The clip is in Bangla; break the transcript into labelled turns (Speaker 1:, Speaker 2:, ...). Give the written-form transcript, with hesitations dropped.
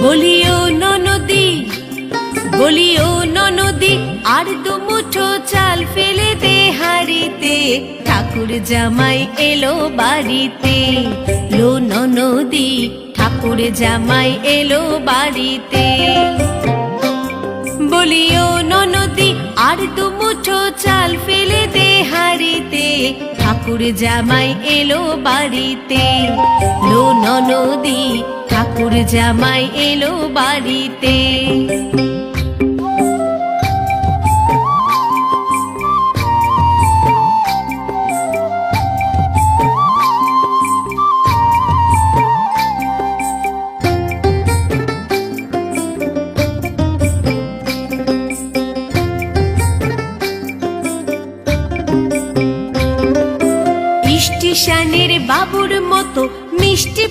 Speaker 1: বলিও ননদী, বলিও ননদী, আর দুমুঠো চাল ফেলে দে হাঁড়িতে, ঠাকুর জামাই এলো বাড়িতে। লো ননদী, ঠাকুর জামাই এলো বাড়িতে। বলিও ননদী, আর দুমুঠো চাল ফেলে দে হাঁড়িতে, ঠাকুর জামাই এলো বাড়িতে। লো ননদী, ঠাকুর জামাই এলো বাড়িতে। স্টেশনের বাবুর মতো মিষ্টি